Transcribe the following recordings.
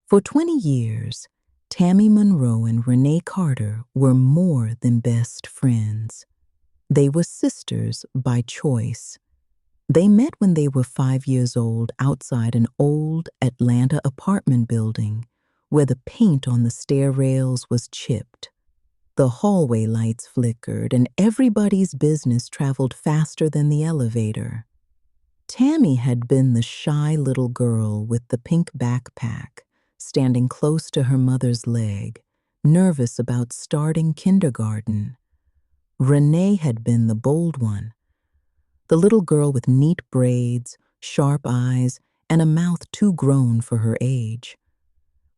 For 20 years, Tammy Monroe and Renee Carter were more than best friends. They were sisters by choice. They met when they were 5 years old outside an old Atlanta apartment building where the paint on the stair rails was chipped. The hallway lights flickered and everybody's business traveled faster than the elevator. Tammy had been the shy little girl with the pink backpack, standing close to her mother's leg, nervous about starting kindergarten. Renee had been the bold one, the little girl with neat braids, sharp eyes, and a mouth too grown for her age.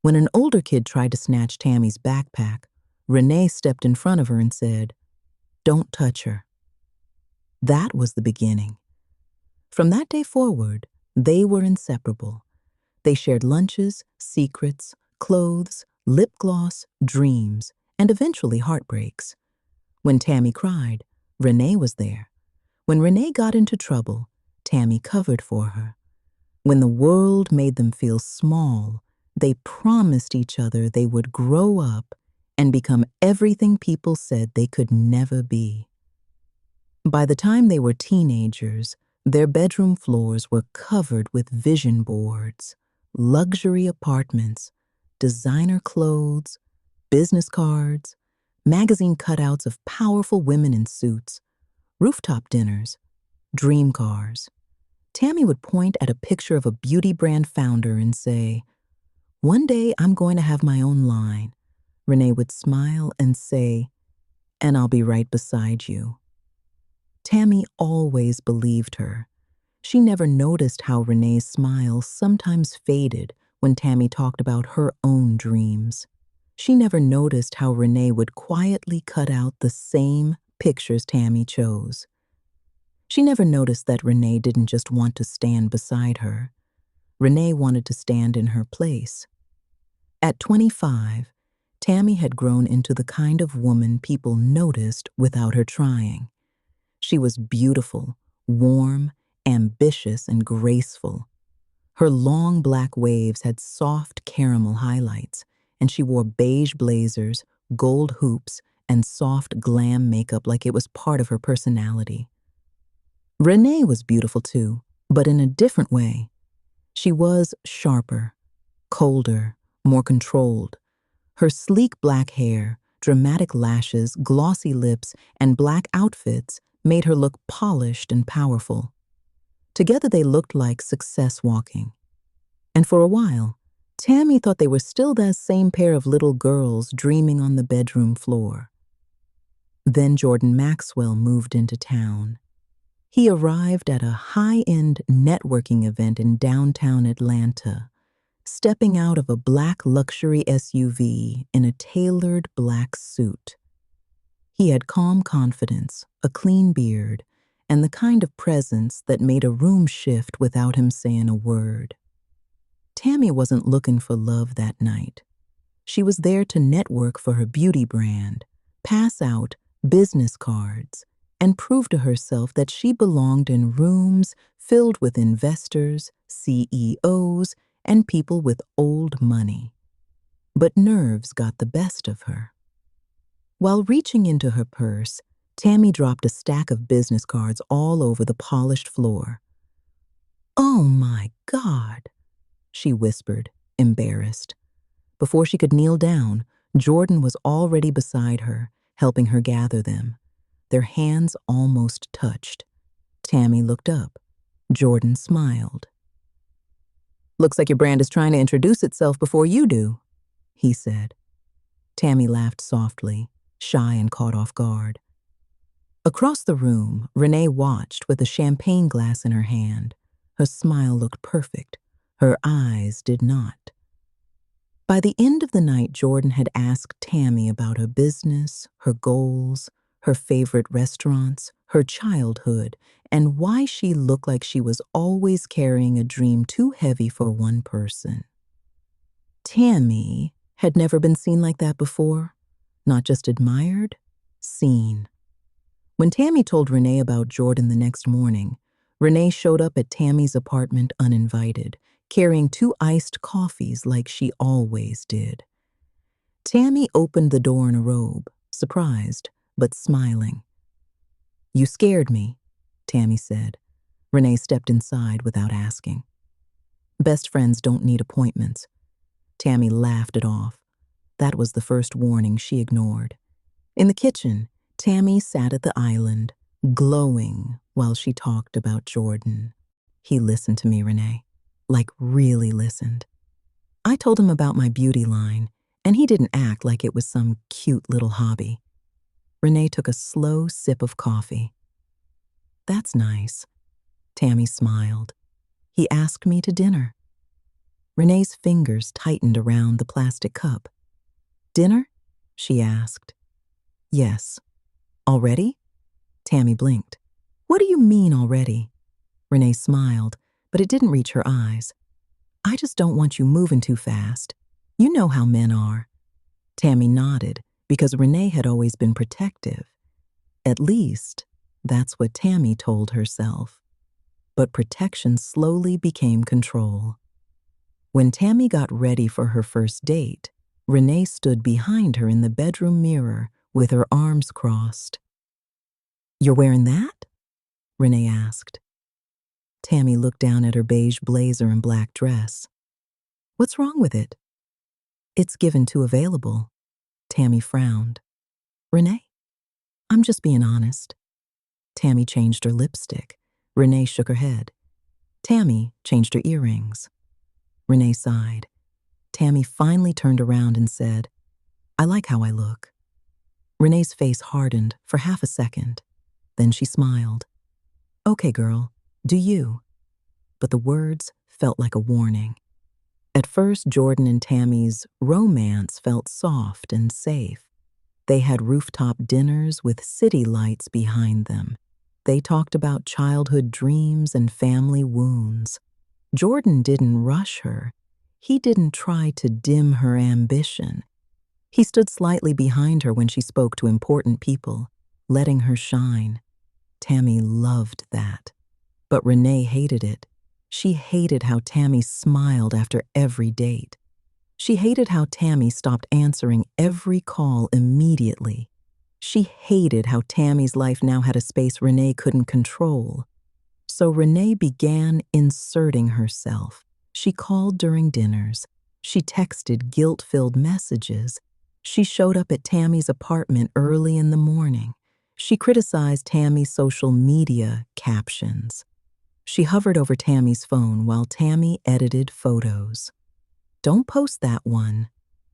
When an older kid tried to snatch Tammy's backpack, Renee stepped in front of her and said, "Don't touch her." That was the beginning. From that day forward, they were inseparable. They shared lunches, secrets, clothes, lip gloss, dreams, and eventually heartbreaks. When Tammy cried, Renee was there. When Renee got into trouble, Tammy covered for her. When the world made them feel small, they promised each other they would grow up and become everything people said they could never be. By the time they were teenagers, their bedroom floors were covered with vision boards, luxury apartments, designer clothes, business cards, magazine cutouts of powerful women in suits, rooftop dinners, dream cars. Tammy would point at a picture of a beauty brand founder and say, "One day I'm going to have my own line." Renee would smile and say, "And I'll be right beside you." Tammy always believed her. She never noticed how Renee's smile sometimes faded when Tammy talked about her own dreams. She never noticed how Renee would quietly cut out the same pictures Tammy chose. She never noticed that Renee didn't just want to stand beside her. Renee wanted to stand in her place. At 25, Tammy had grown into the kind of woman people noticed without her trying. She was beautiful, warm, ambitious, and graceful. Her long black waves had soft caramel highlights, and she wore beige blazers, gold hoops, and soft glam makeup like it was part of her personality. Renee was beautiful too, but in a different way. She was sharper, colder, more controlled. Her sleek black hair, dramatic lashes, glossy lips, and black outfits made her look polished and powerful. Together they looked like success walking. And for a while, Tammy thought they were still that same pair of little girls dreaming on the bedroom floor. Then Jordan Maxwell moved into town. He arrived at a high-end networking event in downtown Atlanta, stepping out of a black luxury SUV in a tailored black suit. He had calm confidence, a clean beard, and the kind of presence that made a room shift without him saying a word. Tammy wasn't looking for love that night. She was there to network for her beauty brand, pass out business cards, and prove to herself that she belonged in rooms filled with investors, CEOs, and people with old money. But nerves got the best of her. While reaching into her purse, Tammy dropped a stack of business cards all over the polished floor. "Oh my God," she whispered, embarrassed. Before she could kneel down, Jordan was already beside her, helping her gather them. Their hands almost touched. Tammy looked up. Jordan smiled. "Looks like your brand is trying to introduce itself before you do," he said. Tammy laughed softly, shy and caught off guard. Across the room, Renee watched with a champagne glass in her hand. Her smile looked perfect. Her eyes did not. By the end of the night, Jordan had asked Tammy about her business, her goals, her favorite restaurants, her childhood, and why she looked like she was always carrying a dream too heavy for one person. Tammy had never been seen like that before, not just admired, seen. When Tammy told Renee about Jordan the next morning, Renee showed up at Tammy's apartment uninvited, carrying 2 iced coffees like she always did. Tammy opened the door in a robe, surprised, but smiling. "You scared me," Tammy said. Renee stepped inside without asking. "Best friends don't need appointments." Tammy laughed it off. That was the first warning she ignored. In the kitchen, Tammy sat at the island, glowing while she talked about Jordan. "He listened to me, Renee. Like, really listened. I told him about my beauty line, and he didn't act like it was some cute little hobby." Renee took a slow sip of coffee. "That's nice." Tammy smiled. "He asked me to dinner." Renee's fingers tightened around the plastic cup. "Dinner?" she asked. "Yes." "Already?" Tammy blinked. "What do you mean already?" Renee smiled, but it didn't reach her eyes. "I just don't want you moving too fast. You know how men are." Tammy nodded, because Renee had always been protective. At least, that's what Tammy told herself. But protection slowly became control. When Tammy got ready for her first date, Renee stood behind her in the bedroom mirror with her arms crossed. "You're wearing that?" Renee asked. Tammy looked down at her beige blazer and black dress. "What's wrong with it?" "It's given too available." Tammy frowned. "Renee, I'm just being honest." Tammy changed her lipstick. Renee shook her head. Tammy changed her earrings. Renee sighed. Tammy finally turned around and said, "I like how I look." Renee's face hardened for half a second. Then she smiled. "Okay, girl, do you?" But the words felt like a warning. At first, Jordan and Tammy's romance felt soft and safe. They had rooftop dinners with city lights behind them. They talked about childhood dreams and family wounds. Jordan didn't rush her. He didn't try to dim her ambition. He stood slightly behind her when she spoke to important people, letting her shine. Tammy loved that. But Renee hated it. She hated how Tammy smiled after every date. She hated how Tammy stopped answering every call immediately. She hated how Tammy's life now had a space Renee couldn't control. So Renee began inserting herself. She called during dinners. She texted guilt-filled messages. She showed up at Tammy's apartment early in the morning. She criticized Tammy's social media captions. She hovered over Tammy's phone while Tammy edited photos. "Don't post that one,"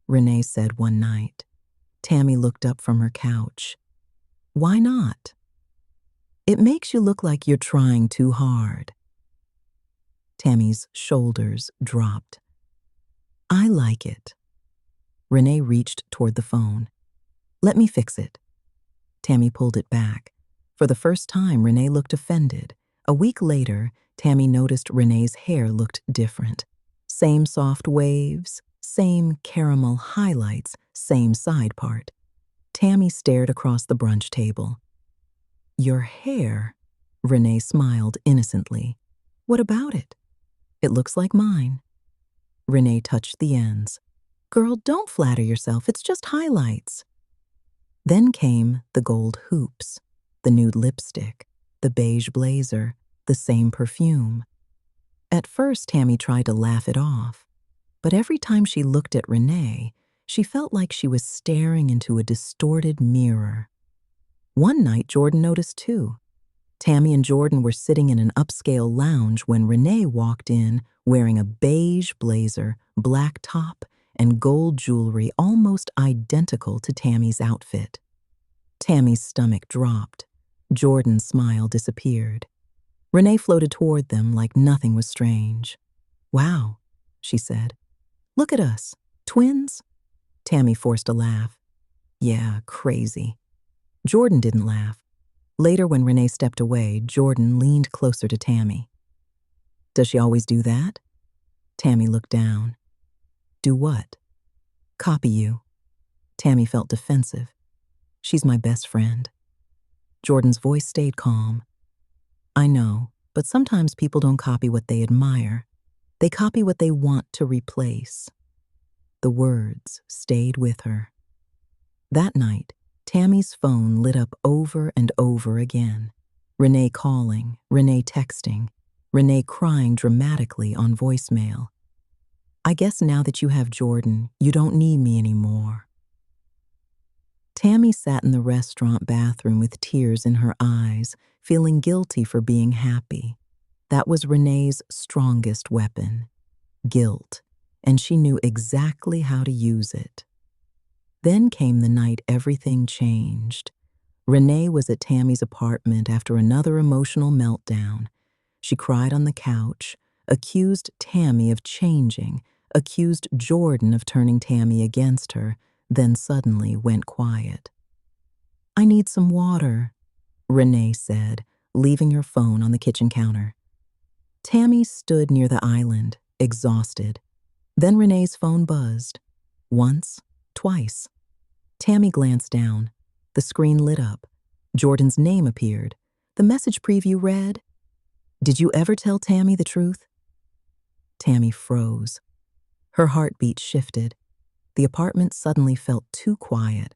Renee said one night. Tammy looked up from her couch. "Why not?" "It makes you look like you're trying too hard." Tammy's shoulders dropped. "I like it." Renee reached toward the phone. "Let me fix it." Tammy pulled it back. For the first time, Renee looked offended. A week later, Tammy noticed Renee's hair looked different. Same soft waves, same caramel highlights, same side part. Tammy stared across the brunch table. "Your hair?" Renee smiled innocently. "What about it?" "It looks like mine." Renee touched the ends. "Girl, don't flatter yourself. It's just highlights." Then came the gold hoops, the nude lipstick, the beige blazer, the same perfume. At first, Tammy tried to laugh it off, but every time she looked at Renee, she felt like she was staring into a distorted mirror. One night, Jordan noticed too. Tammy and Jordan were sitting in an upscale lounge when Renee walked in wearing a beige blazer, black top, and gold jewelry almost identical to Tammy's outfit. Tammy's stomach dropped. Jordan's smile disappeared. Renee floated toward them like nothing was strange. "Wow," she said. "Look at us. Twins?" Tammy forced a laugh. "Yeah, crazy." Jordan didn't laugh. Later, when Renee stepped away, Jordan leaned closer to Tammy. "Does she always do that?" Tammy looked down. "Do what?" "Copy you." Tammy felt defensive. "She's my best friend." Jordan's voice stayed calm. "I know, but sometimes people don't copy what they admire." They copy what they want to replace. The words stayed with her. That night, Tammy's phone lit up over and over again. Renee calling, Renee texting, Renee crying dramatically on voicemail. I guess now that you have Jordan, you don't need me anymore. Tammy sat in the restaurant bathroom with tears in her eyes, feeling guilty for being happy. That was Renee's strongest weapon, guilt, and she knew exactly how to use it. Then came the night everything changed. Renee was at Tammy's apartment after another emotional meltdown. She cried on the couch, accused Tammy of changing, accused Jordan of turning Tammy against her, then suddenly went quiet. I need some water, Renee said, leaving her phone on the kitchen counter. Tammy stood near the island, exhausted. Then Renee's phone buzzed. Once, twice. Tammy glanced down. The screen lit up. Jordan's name appeared. The message preview read, "Did you ever tell Tammy the truth?" Tammy froze. Her heartbeat shifted. The apartment suddenly felt too quiet.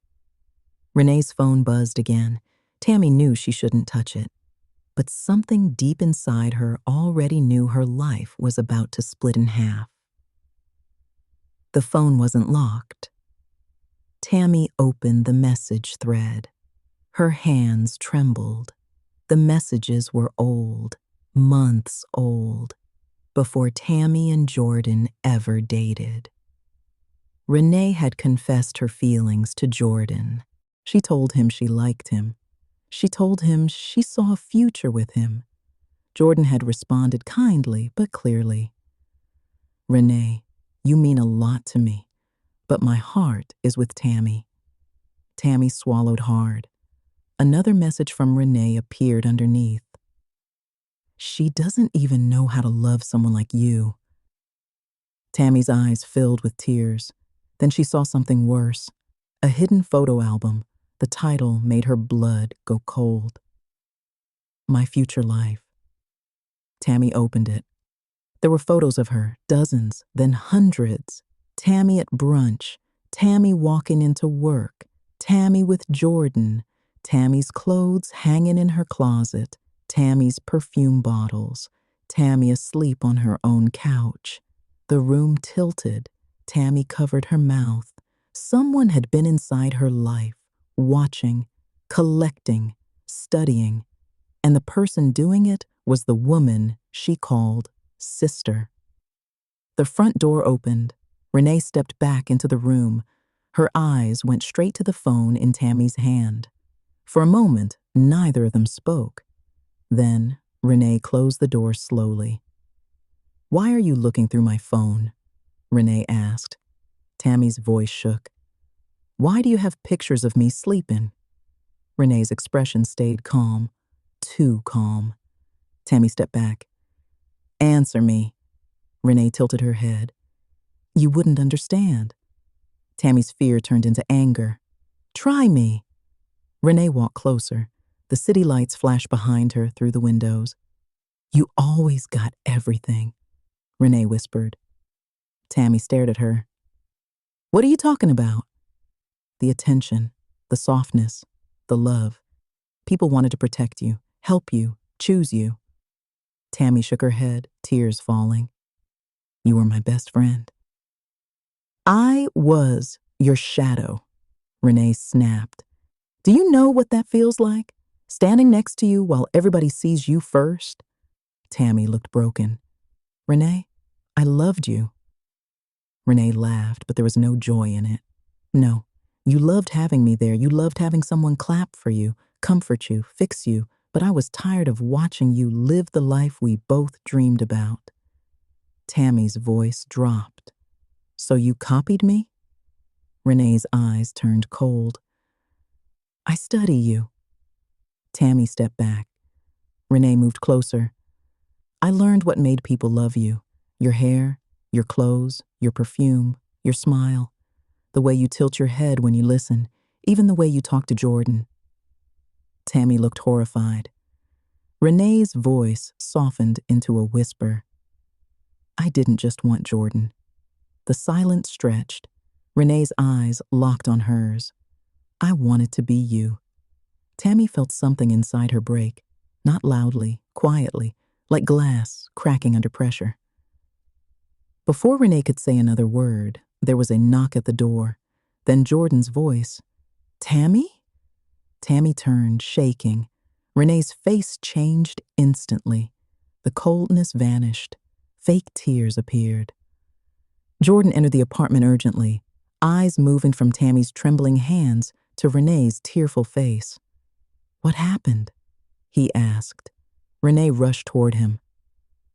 Renee's phone buzzed again. Tammy knew she shouldn't touch it. But something deep inside her already knew her life was about to split in half. The phone wasn't locked. Tammy opened the message thread. Her hands trembled. The messages were old, months old, before Tammy and Jordan ever dated. Renee had confessed her feelings to Jordan. She told him she liked him. She told him she saw a future with him. Jordan had responded kindly but clearly. Renee, you mean a lot to me, but my heart is with Tammy. Tammy swallowed hard. Another message from Renee appeared underneath. She doesn't even know how to love someone like you. Tammy's eyes filled with tears. Then she saw something worse. A hidden photo album. The title made her blood go cold. My Future Life. Tammy opened it. There were photos of her, dozens, then hundreds. Tammy at brunch, Tammy walking into work, Tammy with Jordan, Tammy's clothes hanging in her closet, Tammy's perfume bottles, Tammy asleep on her own couch. The room tilted. Tammy covered her mouth. Someone had been inside her life, watching, collecting, studying, and the person doing it was the woman she called sister. The front door opened. Renee stepped back into the room. Her eyes went straight to the phone in Tammy's hand. For a moment, neither of them spoke. Then, Renee closed the door slowly. Why are you looking through my phone? Renee asked. Tammy's voice shook. Why do you have pictures of me sleeping? Renee's expression stayed calm. Too calm. Tammy stepped back. Answer me. Renee tilted her head. You wouldn't understand. Tammy's fear turned into anger. Try me. Renee walked closer. The city lights flashed behind her through the windows. You always got everything, Renee whispered. Tammy stared at her. What are you talking about? The attention, the softness, the love. People wanted to protect you, help you, choose you. Tammy shook her head, tears falling. You were my best friend. I was your shadow, Renee snapped. Do you know what that feels like? Standing next to you while everybody sees you first? Tammy looked broken. Renee, I loved you. Renee laughed, but there was no joy in it. No, you loved having me there. You loved having someone clap for you, comfort you, fix you, but I was tired of watching you live the life we both dreamed about. Tammy's voice dropped. So you copied me? Renee's eyes turned cold. I study you. Tammy stepped back. Renee moved closer. I learned what made people love you. Your hair, your clothes, your perfume, your smile, the way you tilt your head when you listen, even the way you talk to Jordan. Tammy looked horrified. Renee's voice softened into a whisper. I didn't just want Jordan. The silence stretched. Renee's eyes locked on hers. I wanted to be you. Tammy felt something inside her break, not loudly, quietly, like glass cracking under pressure. Before Renee could say another word, there was a knock at the door. Then Jordan's voice. Tammy? Tammy turned, shaking. Renee's face changed instantly. The coldness vanished. Fake tears appeared. Jordan entered the apartment urgently, eyes moving from Tammy's trembling hands to Renee's tearful face. What happened? He asked. Renee rushed toward him.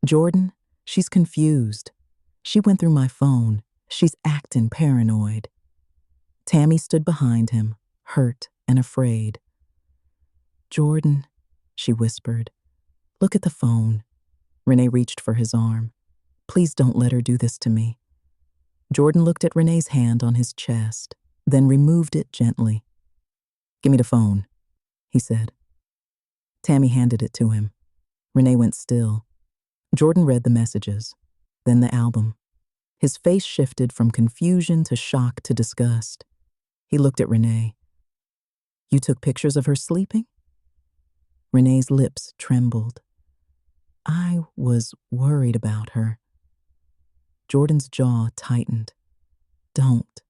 Jordan, she's confused. She went through my phone. She's acting paranoid. Tammy stood behind him, hurt and afraid. Jordan, she whispered, look at the phone. Renee reached for his arm. Please don't let her do this to me. Jordan looked at Renee's hand on his chest, then removed it gently. Give me the phone, he said. Tammy handed it to him. Renee went still. Jordan read the messages, then the album. His face shifted from confusion to shock to disgust. He looked at Renee. You took pictures of her sleeping? Renee's lips trembled. I was worried about her. Jordan's jaw tightened. Don't.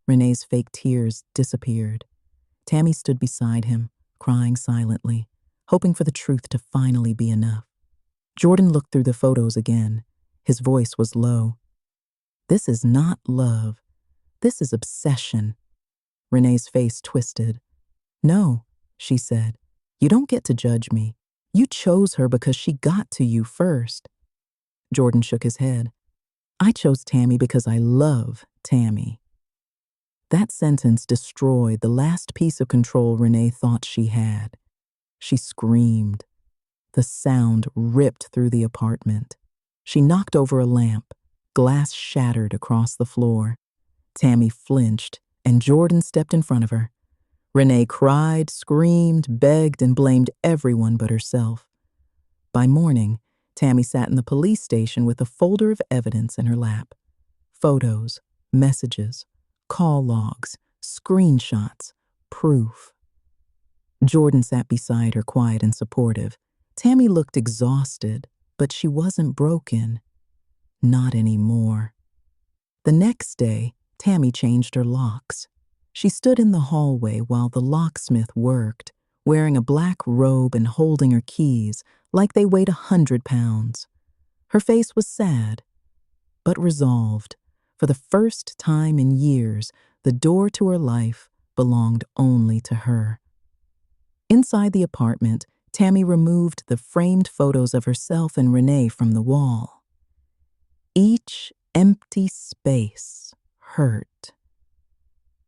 Renee's fake tears disappeared. Tammy stood beside him, crying silently, hoping for the truth to finally be enough. Jordan looked through the photos again. His voice was low. This is not love. This is obsession. Renee's face twisted. No, she said. You don't get to judge me. You chose her because she got to you first. Jordan shook his head. I chose Tammy because I love Tammy. That sentence destroyed the last piece of control Renee thought she had. She screamed. The sound ripped through the apartment. She knocked over a lamp. Glass shattered across the floor. Tammy flinched, and Jordan stepped in front of her. Renee cried, screamed, begged, and blamed everyone but herself. By morning, Tammy sat in the police station with a folder of evidence in her lap. Photos, messages, call logs, screenshots, proof. Jordan sat beside her, quiet and supportive. Tammy looked exhausted, but she wasn't broken. Not anymore. The next day, Tammy changed her locks. She stood in the hallway while the locksmith worked, wearing a black robe and holding her keys like they weighed 100 pounds. Her face was sad, but resolved. For the first time in years, the door to her life belonged only to her. Inside the apartment, Tammy removed the framed photos of herself and Renee from the wall. Each empty space hurt.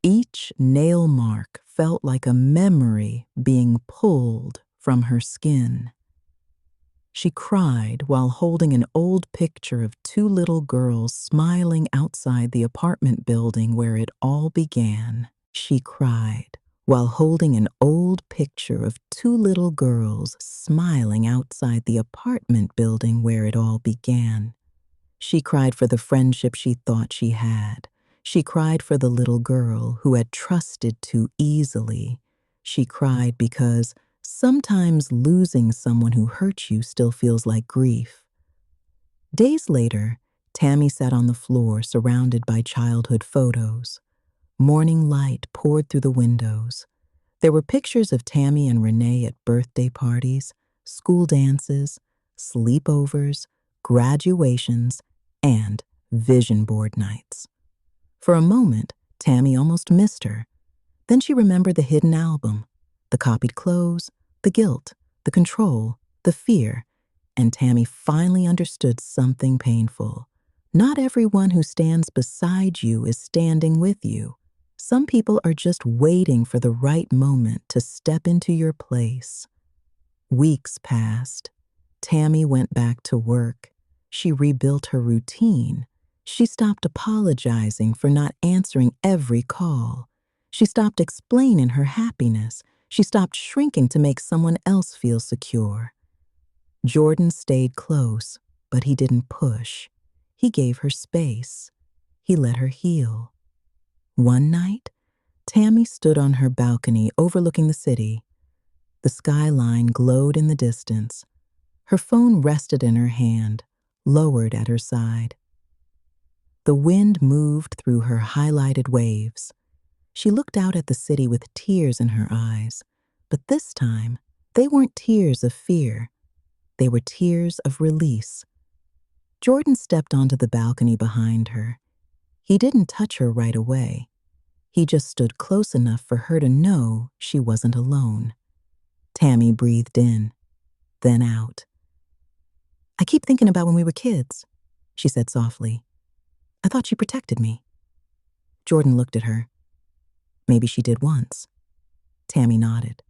Each nail mark felt like a memory being pulled from her skin. She cried while holding an old picture of two little girls smiling outside the apartment building where it all began. She cried while holding an old picture of two little girls smiling outside the apartment building where it all began. She cried for the friendship she thought she had. She cried for the little girl who had trusted too easily. She cried because sometimes losing someone who hurt you still feels like grief. Days later, Tammy sat on the floor surrounded by childhood photos. Morning light poured through the windows. There were pictures of Tammy and Renee at birthday parties, school dances, sleepovers, graduations, and vision board nights. For a moment, Tammy almost missed her. Then she remembered the hidden album, the copied clothes, the guilt, the control, the fear, and Tammy finally understood something painful. Not everyone who stands beside you is standing with you. Some people are just waiting for the right moment to step into your place. Weeks passed. Tammy went back to work. She rebuilt her routine. She stopped apologizing for not answering every call. She stopped explaining her happiness. She stopped shrinking to make someone else feel secure. Jordan stayed close, but he didn't push. He gave her space. He let her heal. One night, Tammy stood on her balcony overlooking the city. The skyline glowed in the distance. Her phone rested in her hand, lowered at her side. The wind moved through her highlighted waves. She looked out at the city with tears in her eyes, but this time, they weren't tears of fear. They were tears of release. Jordan stepped onto the balcony behind her. He didn't touch her right away. He just stood close enough for her to know she wasn't alone. Tammy breathed in, then out. "I keep thinking about when we were kids," she said softly. "I thought you protected me." Jordan looked at her. Maybe she did once. Tammy nodded.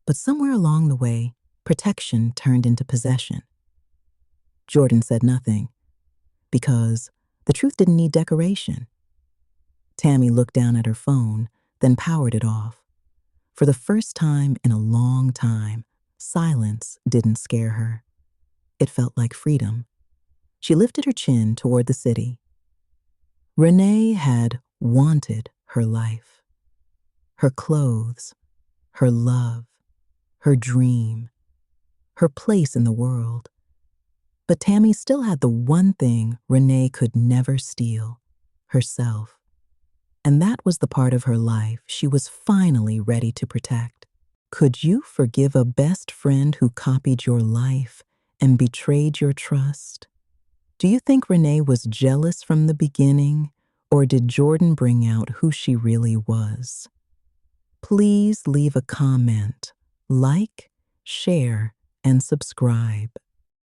But somewhere along the way, protection turned into possession. Jordan said nothing, because the truth didn't need decoration. Tammy looked down at her phone, then powered it off. For the first time in a long time, silence didn't scare her. It felt like freedom. She lifted her chin toward the city. Renee had wanted her life. Her clothes, her love, her dream, her place in the world. But Tammy still had the one thing Renee could never steal, herself. And that was the part of her life she was finally ready to protect. Could you forgive a best friend who copied your life and betrayed your trust? Do you think Renee was jealous from the beginning, or did Jordan bring out who she really was? Please leave a comment, like, share, and subscribe.